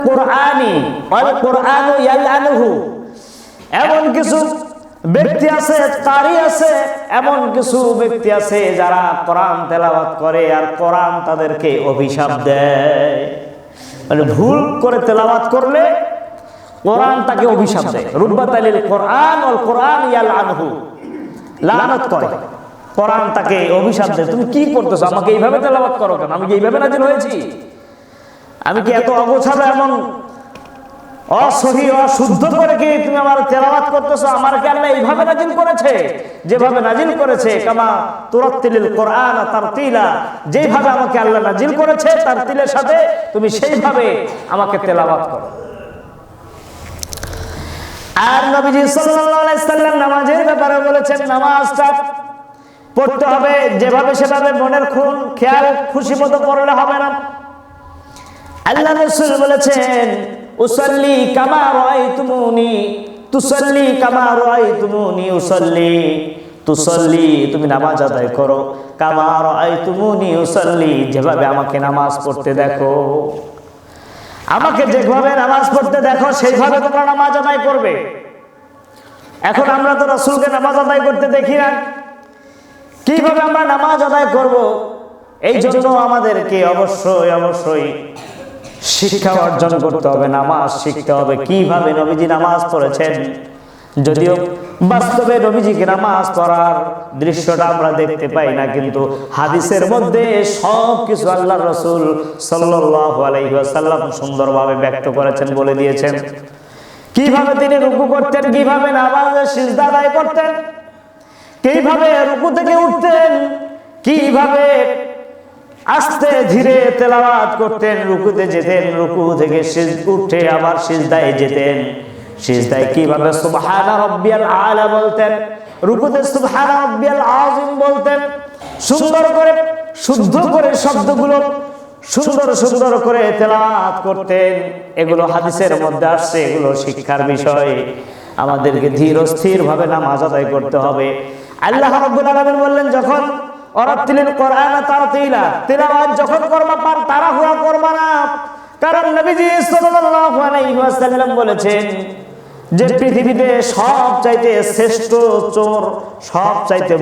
কুরআনি ওয়াল কুরআনু ইয়ালআনুহু, এমন কিছু ব্যক্তি আছে, কারি আছে, এমন কিছু ব্যক্তি আছে যারা কোরআন তেলাওয়াত করে আর কোরআন তাদেরকে অভিশাপ দেয়। মানে ভুল করে তেলাওয়াত করলে কোরআন তাকে অভিশাপ দেয়। রুব্বাতালিল কোরআন ওয়াল কোরআন ইয়ালআনুহু, লানত করে, কোরআন তাকে অভিশাপ দেয়। তুমি কি করতেছো? আমাকে এইভাবে তেলাওয়াত করো কেন? আমি কি এইভাবে নাজিল হয়েছি? আমি কি এত অগোছালো, এমন অসহি অশুদ্ধ করে কি তুমি আমার তেলাওয়াত করতেছো? আমার কি আল্লাহ এইভাবে নাজিল করেছে? যেভাবে নাজিল করেছে, কামা তুরাত্তিলিল কোরআন তারতিলা, যেভাবে আমাকে আল্লাহ নাজিল করেছে তারতিলের সাথে তুমি সেইভাবে আমাকে তেলাওয়াত করো। আর নবীজি সাল্লাল্লাহু আলাইহি সাল্লাম নামাজের ব্যাপারে বলেছেন, নামাজটা পড়তে হবে যেভাবে সেভাবে মনের খুন খেয়াল খুশি মতো পড়লে হবে না। আল্লাহ রাসূল বলেছেন, উসাল্লি কামা রাআইতুমুনি তুসাল্লি কামা রাআইতুমুনি উসাল্লি, তুসাল্লি তুমি নামাজ আদায় করো, কামা রাআইতুমুনি উসাল্লি যেভাবে আমাকে নামাজ পড়তে দেখো। আমাকে যেভাবে নামাজ পড়তে দেখো সেইভাবে তোমরা নামাজ আদায় করবে। এখন আমরা তো রাসূলকে নামাজ আদায় করতে দেখি না, কিভাবে আমরা নামাজ আদায় করব? এই জন্য আমাদেরকে অবশ্যই শিক্ষা অর্জন করতে হবে, নামাজ শিখতে হবে কিভাবে নবীজি নামাজ পড়েছেন। যদিও বাস্তবে নবীজিকে নামাজ পড়ার দৃশ্যটা আমরা দেখতে পাই না, কিন্তু হাদিসের মধ্যে সবকিছু আল্লাহর রাসূল সাল্লাল্লাহু আলাইহি ওয়াসাল্লাম সুন্দরভাবে ব্যক্ত করেছেন, বলে দিয়েছেন। কিভাবে তিনি রুকু করতেন, কিভাবে নামাজে সিজদা আদায় করতেন, কিভাবে রুকু থেকে উঠতেন, কিভাবে আস্তে ধীরে তেলাওয়াত করতেন, রুকুতে যেতেন, রুকু থেকে উঠে আবার সিজদায় যেতেন, সিজদায় কিভাবে সুবহানা রাব্বিয়াল আলা বলতেন, রুকুতে সুবহানা রাব্বিয়াল আযীম বলতেন। সুন্দর করে শুদ্ধ করে শব্দগুলো সুন্দর করে তেলাওয়াত করতেন। এগুলো হাদিসের মধ্যে আসছে, এগুলো শিক্ষার বিষয়। আমাদেরকে ধীর স্থির ভাবে নামাজ আদায় করতে হবে। আল্লাহ রাব্বুল আলামিন বললেন, যখন ওয়ারাত্তিলিল কোরআন তারতিলা, তেলাওয়াত যখন করবা পার তাড়াহুড়া করবা না। কারণ নবীজি সাল্লাল্লাহু আলাইহি ওয়াসাল্লাম বলেছেন যে পৃথিবীতে সবচাইতে শ্রেষ্ঠ চোর, সবচাইতে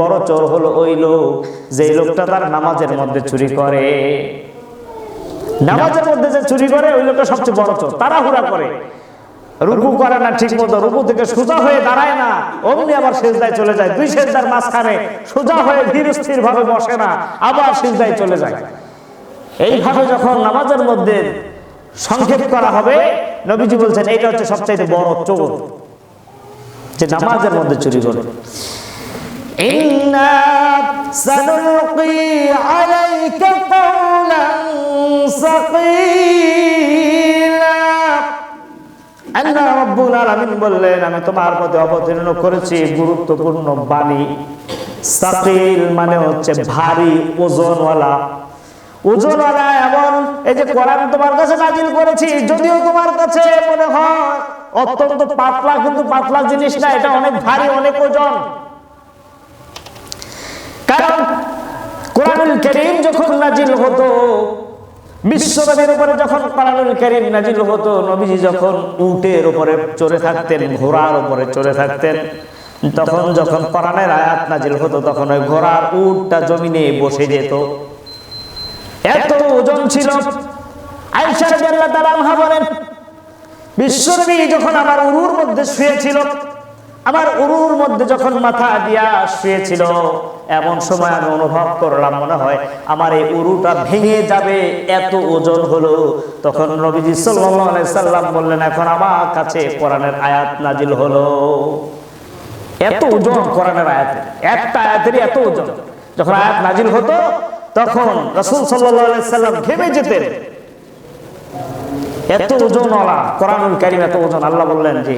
বড় চোর হলো ওই লোক যে লোকটা তার নামাজের মধ্যে চুরি করে। নামাজের মধ্যে যে চুরি করে ওই লোকটা সবচেয়ে বড় চোর। তাড়াহুড়া করে, রুকু করে না ঠিক মতো, রুকু থেকে সোজা হয়ে দাঁড়ায় না, অমনি আবার সিজদায় চলে যায়। দুই সিজদার মাঝখানে সোজা হয়ে ধীর স্থির ভাবে বসে না, আবার সিজদায় চলে যায়। এইভাবে যখন নামাজের মধ্যে সংক্ষেপ করা হবে, নবীজি বলছেন এটা হচ্ছে সবচাইতে বড় চোর, যে নামাজের মধ্যে চুরি করে। ইন্না সানুলকি আলাইকা কাওলান সাকীলা, আল্লাহ রাব্বুল আলামিন বললেন, আমি তোমার প্রতি অবতীর্ণ করেছি গুরুত্বপূর্ণ বাণী। সাকিল মানে হচ্ছে ভারী, ওজনওয়ালা। এমন এই যে কোরআন তোমার কাছে নাজিল করেছি, যদিও তোমার কাছে মনে হয় অত্যন্ত পাতলা, কিন্তু পাতলা জিনিস না, এটা অনেক ভারী, অনেক ওজন। কারণ কোরআনুল কারীম যখন নাজিল হতো, বিশ্বনবীর উপরে যখন কোরআনুল কারীম নাজিল হতো, নবীজি যখন উটের উপরে চড়ে থাকতেন, ঘোড়ার উপরে চড়ে থাকতেন, তখন যখন কোরআনের আয়াত নাজিল হতো, তখন ওই ঘোড়ার উটটা জমিনে বসে যেত। এত ওজন ছিল। আয়েশা রাদিয়াল্লাহু তাআলা আনহা বলেন, বিশ্বনবী যখন আমার উরুর মধ্যে শুয়েছিল, আমার উরুর মধ্যে যখন মাথা দিয়া শুয়েছিল, এমন সময় আমি অনুভব করলাম মনে হয় আমার এই উরুটা ভেঙে যাবে, এত ওজন হলো। তখন নবীজি সাল্লাল্লাহু আলাইহি সাল্লাম বললেন, এখন আমার কাছে কোরআনের আয়াত নাজিল হলো। এত ওজন কোরআনের আয়াত, একটা আয়াতেরই এত ওজন। যখন আয়াত নাজিল হতো তখন রাসূল সাল্লাল্লাহু আলাইহি সাল্লাম ঘেমে যেতেন। এত ওজনওয়ালা কোরআনুল কারীম, এত ওজন। আল্লাহ বললেন যে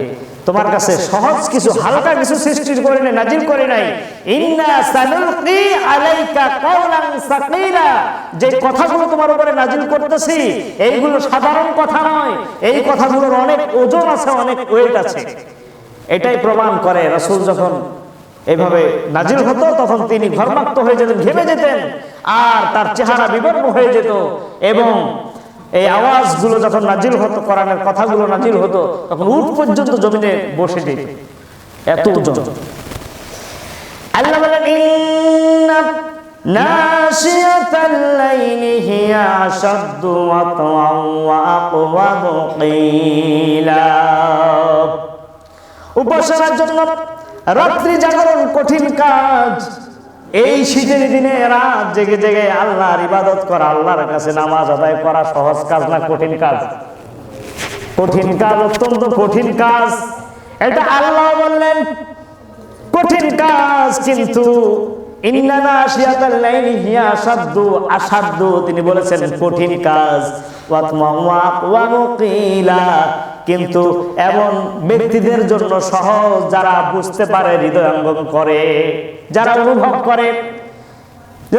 তোমার কাছে সহজ কিছু, হালকা কিছু সৃষ্টি করে নাই, নাজিল করে নাই। ইন্না সানুলকি আলাইকা কাওলান সাকীলা, যে কথাগুলো তোমার উপরে নাজিল করতেছি এইগুলো সাধারণ কথা নয়, এই কথাগুলোর অনেক ওজন আছে, অনেক ওয়েট আছে। এটাই প্রমাণ করে রাসূল যখন এইভাবে নাজিল হতো তখন তিনি ঘর্মাক্ত হয়ে যেতেন, ঘেমে যেতেন, আর তার চেহারা বিবর্ণ হয়ে যেত, এবং এই আওয়াজগুলো যখন নাজিল হতো, কোরআনের কথাগুলো নাজিল হতো, তখন উট পর্যন্ত জমিনে বসে যেত, এত ওজন। আল্লাহ বলেন ইন্না নাশিয়াতাল লাইলি হিয়া আশাদ্দু ওয়াতওয়ান ওয়া আকওয়ামু কিলা। উপাসনার জন্য রাত্রি জাগরণ কঠিন কাজ। এই শীতের দিনে রাত জেগে জেগে আল্লাহর ইবাদত করা, আল্লাহর কাছে নামাজ আদায় করা সহজ কাজ না কঠিন কাজ? কঠিন কাজ, অত্যন্ত কঠিন কাজ। এটা আল্লাহ বললেন কঠিন কাজ, কিন্তু ইন্না নাশিয়াতাল লাইলি হিয়া আশাদ্দু, তিনি বলেছেন কঠিন কাজ। ওয়াতওয়ামু কিলা, কিন্তু এমন ব্যক্তিদের জন্য সহজ যারা বুঝতে পারে, হৃদয়ঙ্গম করে, যারা অনুভব করে।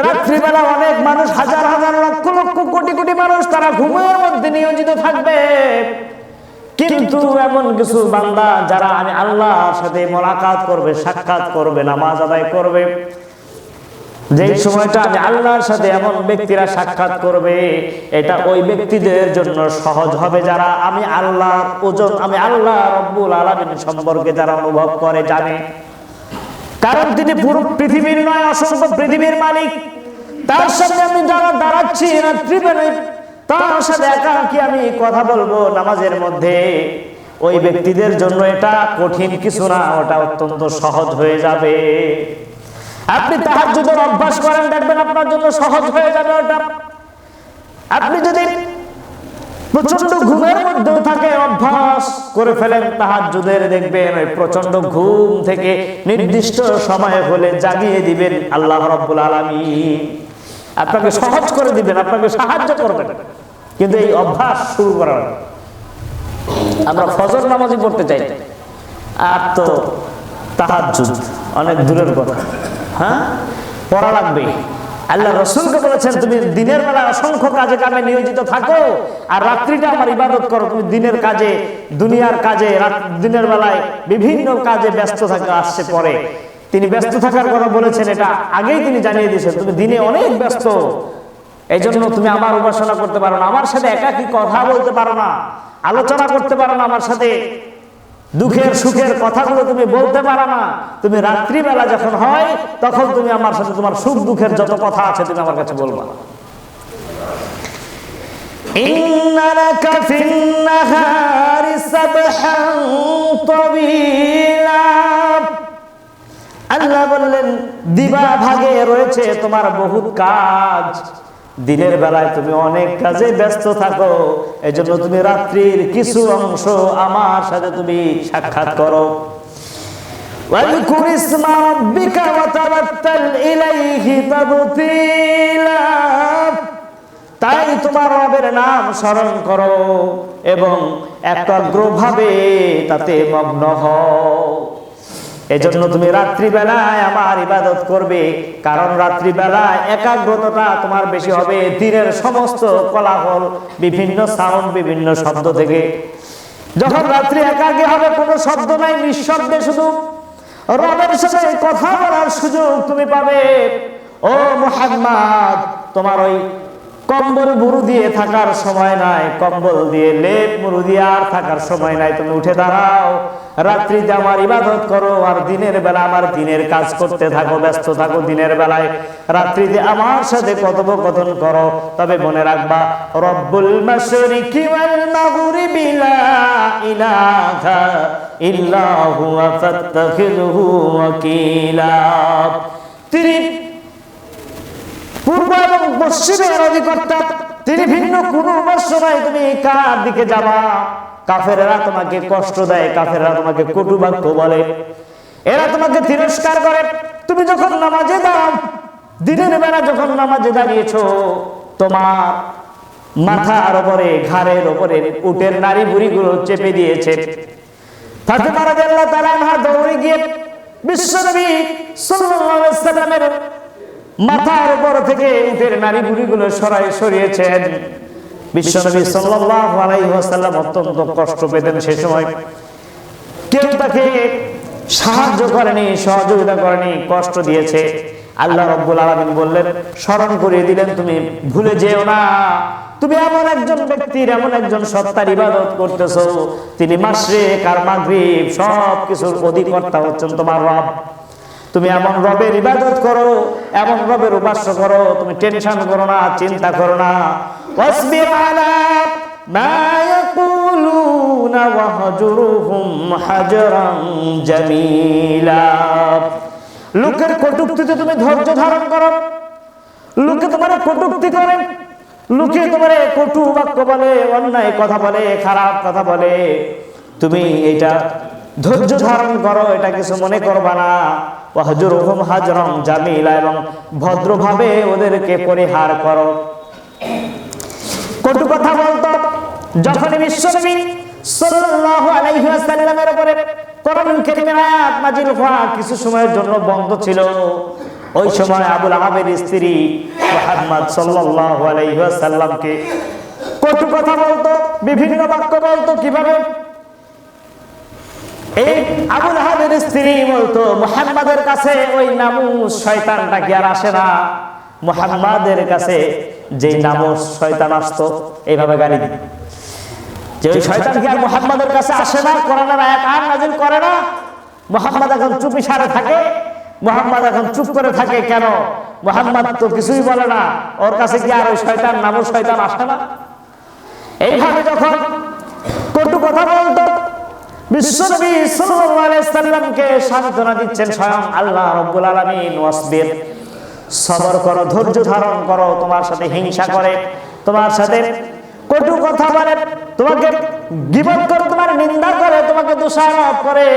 রাত্রিবেলা অনেক মানুষ, হাজার হাজার লক্ষ লক্ষ কোটি কোটি মানুষ তারা ঘুমের মধ্যে নিয়োজিত থাকবে, কিন্তু এমন কিছু বান্দা যারা আমি আল্লাহর সাথে মোলাকাত করবে, সাক্ষাৎ করবে, নামাজ আদায় করবে, যেই সময়টা আমি আল্লাহর সাথে এমন ব্যক্তিরা সাক্ষাৎ করবে, এটা ওই ব্যক্তিদের জন্য সহজ হবে যারা আমি আল্লাহর ওজন, আমি আল্লাহ রব্বুল আলামিন সম্পর্কে যারা অনুভব করে, জানে। কারণ তিনি পুরো পৃথিবীর নয়, অসংখ্য পৃথিবীর মালিক। তার সাথে আমি যারা দাঁড়াচ্ছি রাত্রিবেলায়, তার সাথে একাকী আমি কথা বলবো নামাজের মধ্যে, ওই ব্যক্তিদের জন্য এটা কঠিন কিছু না, ওটা অত্যন্ত সহজ হয়ে যাবে। আপনি তাহাজ্জুদের অভ্যাস করেন, দেখবেন আপনার জন্য সহজ হয়ে যাবে ওটা। আপনি যদি প্রচন্ড ঘুমের মধ্যে থাকে, অভ্যাস করে ফেলেন তাহাজ্জুদের, দেখবেন ওই প্রচন্ড ঘুম থেকে নির্দিষ্ট সময় হলে জাগিয়ে দিবেন আল্লাহ রাব্বুল আলামিন, আপনাকে সহজ করে দিবেন, আপনাকে সাহায্য করবেন। কিন্তু এই অভ্যাস শুরু করার, আমরা ফজর নামাজই পড়তে চাই, আর তো তাহাজ্জুদ অনেক দূরের কথা। হ্যাঁ, পড়া লাগবে। আল্লাহ রাসূলকে বলেছেন তুমি দিনের বেলা অসংখ্য কাজে কামে নিয়োজিত থাকো, আর রাত্রিটা আমার ইবাদত করো। তুমি দিনের কাজে, দুনিয়ার কাজে, দিনের বেলায় বিভিন্ন কাজে ব্যস্ত থাকো, আসছে পরে তিনি ব্যস্ত থাকার কথা বলেছেন, এটা আগেই তিনি জানিয়ে দিয়েছেন। তুমি দিনে অনেক ব্যস্ত, এই জন্য তুমি আমার উপাসনা করতে পারো না, আমার সাথে একাকী কথা বলতে পারো না, আলোচনা করতে পারো না, আমার সাথে দুঃখের সুখের কথাগুলো তুমি বলতে পারো না। তুমি রাত্রিবেলা যখন হয় তখন তুমি আমার সাথে তোমার সুখ দুঃখের যত কথা আছে তুমি আমার কাছে বলবা। ইন্না লাকা ফিন নাহারি সাবহান তাবিলা, আল্লাহ বললেন দিবা ভাগে রয়েছে তোমার বহুত কাজ। দিনের বেলায় তুমি অনেক কাজে ব্যস্ত থাকো, এজন্য তুমি রাত্রির কিছু অংশ আমার সাথে তুমি সাক্ষাৎ করো। ওয়াযকুর ইসমা রাব্বিকা ওয়া তাবাত্তাল ইলাইহি তাবতীলা, তাই তোমার রবের নাম স্মরণ করো এবং একাগ্রভাবে তাতে মগ্ন হও। এজন্য তুমি রাত্রিবেলায় আমার ইবাদত করবে, কারণ রাত্রিবেলায় একাগ্রতাটা তোমার বেশি হবে দিনের সমস্ত কোলাহল, বিভিন্ন সাউন্ড, বিভিন্ন শব্দ থেকে। যখন রাত্রি একাকী হবে, কোনো শব্দ নাই, নিঃশব্দে শুধু রবের সাথে কথা বলার সুযোগ তুমি পাবে। ও মুহাম্মদ, তোমার ওই কম্বল মুড়ু দিয়ে থাকার সময় নাই, কম্বল দিয়ে লেপ মুড়ু দিয়ে আর থাকার সময় নাই। তুমি উঠে দাঁড়াও, রাত্রিতে আমার ইবাদত করো, আর দিনের বেলা আমার দিনের কাজ করতে থাকো, ব্যস্ত থাকো দিনের বেলায়। রাত্রিতে আমার সাথে কথোপকথন করো। তবে মনে রাখবা, রব্বুল মাশরিকি ওয়াল মাগরিবি লা ইলাহা ইল্লা হুয়া ফাত্তাখিযহু ওয়াকিলা, তিনি পূর্ব এবং পশ্চিমের অধিকর্তা, তিনি ভিন্ন কোনো উপাস্য নাই। তুমি কার দিকে যাবা? কাফেররা তোমাকে কষ্ট দেয়, কাফেররা তোমাকে কটু বাক্য বলে, এরা তোমাকে তিরস্কার করে। তুমি যখন নামাজে দাঁড়াও, দিনের বেলা যখন নামাজে দাঁড়িয়েছো, তোমার মাথার উপরে, ঘাড়ের উপরে উটের নাড়ি বুড়িগুলো চেপে দিয়েছে। ফাতেমা রাদিয়াল্লাহু তাআলা আনহা দৌড়ে গিয়ে বিশ্বনবী সাল্লাল্লাহু আলাইহি ওয়াসাল্লামের মাথার উপর থেকে উটের নাড়ি বুড়িগুলো সরিয়েছেন। বিশ্বনবী সাল্লাল্লাহু আলাইহি ওয়াসাল্লাম অত্যন্ত কষ্ট পেতেন সে সময়। কেউ তাকে সাহায্য করেনি, সহযোগিতা করেনি, কষ্ট দিয়েছে। আল্লাহ রাব্বুল আলামিন বললেন, স্মরণ করিয়ে দিলেন, তুমি ভুলে যেও না, তুমি এমন একজন ব্যক্তির, এমন একজন সত্তার ইবাদত করতেছো, তিনি মাশরিক আর মাগরিব সব কিছুর অধিকর্তা হচ্ছেন তোমার রব। তুমি এমন রবের ইবাদত করো, এমন রবের উপাস্য করো, তুমি টেনশন করো না, চিন্তা করো না। ওয়াসবির আলা মা ইয়াকুলুনা ওয়াহজুরহুম হাজরান জামিলা। লোকের কটূক্তিতে তুমি ধৈর্য ধারণ করো। লোকে তোমার কটূক্তি করে, লোকে তোমার কটু বাক্য বলে, অন্যায় কথা বলে, খারাপ কথা বলে, তুমি এটা ধৈর্য ধারণ করো, এটা কিছু মনে করবা না। ওয়াহজুরহুম হাজরান জামিলা, এবং ভদ্রভাবে ওদেরকে পরিহার করো। কটু কথা বলতো যখন বিশ্বনবী সাল্লাল্লাহু আলাইহি ওয়াসাল্লামের উপরে কোরআন কারীমের আয়াত নাযিল হওয়া কিছু সময়ের জন্য বন্ধ ছিল, ওই সময় আবুল আহাবের স্ত্রী মুহাম্মদ সাল্লাল্লাহু আলাইহি ওয়াসাল্লামকে কটু কথা বলতো, বিভিন্ন বাক্য বলতো। কিভাবে? এই আবুল আহাবের স্ত্রী বলতো, মুহাম্মাদের কাছে ওই নামুস শয়তানটা কি আর আসে না? মুহাম্মাদের কাছে যে নামুস শয়তান আসতো, এইভাবে গালি দিত যে ওই শয়তান কি আর মুহাম্মাদের কাছে আসে না? কোরআনের আয়াত আর নাযিল করে না? মুহাম্মদ এখন চুপি সারে থাকে, মুহাম্মদ এখন চুপ করে থাকে কেন? মুহাম্মদ তো কিছুই বলে না, ওর কাছে কি আর ওই শয়তান নামুস শয়তান আসে না? এইভাবে যখন কটু কথা বলতো, বিশ্বনবী সাল্লাল্লাহু আলাইহি ওয়াসাল্লামকে সান্ত্বনা দিচ্ছেন স্বয়ং আল্লাহ রাব্বুল আলামিন। ওয়াসবির, সবর করো, ধৈর্য ধারণ করো। তোমার সাথে হিংসা করে, তোমার সাথে কটু কথা বলে, তোমাকে গীবত করে, তোমার নিন্দা করে, তোমাকে দোষারোপ করে,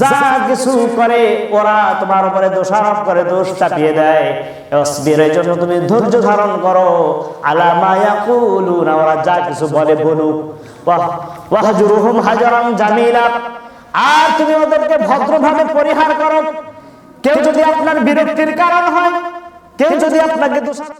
যা কিছু করে ওরা তোমার উপরে দোষারোপ করে, দোষ চাপিয়ে দেয়। ওয়াসবির, এর জন্য তুমি ধৈর্য ধারণ করো। আলা মা ইয়াকুলুনা, ওরা যা কিছু বলে বলুক। ওয়াহজুরহুম হাজরান জামিলা, আর তুমি ওদেরকে ভদ্রভাবে পরিহার করো। কেউ যদি আপনার বিরক্তির কারণ হয়, কেউ যদি আপনাকে দোষারোপ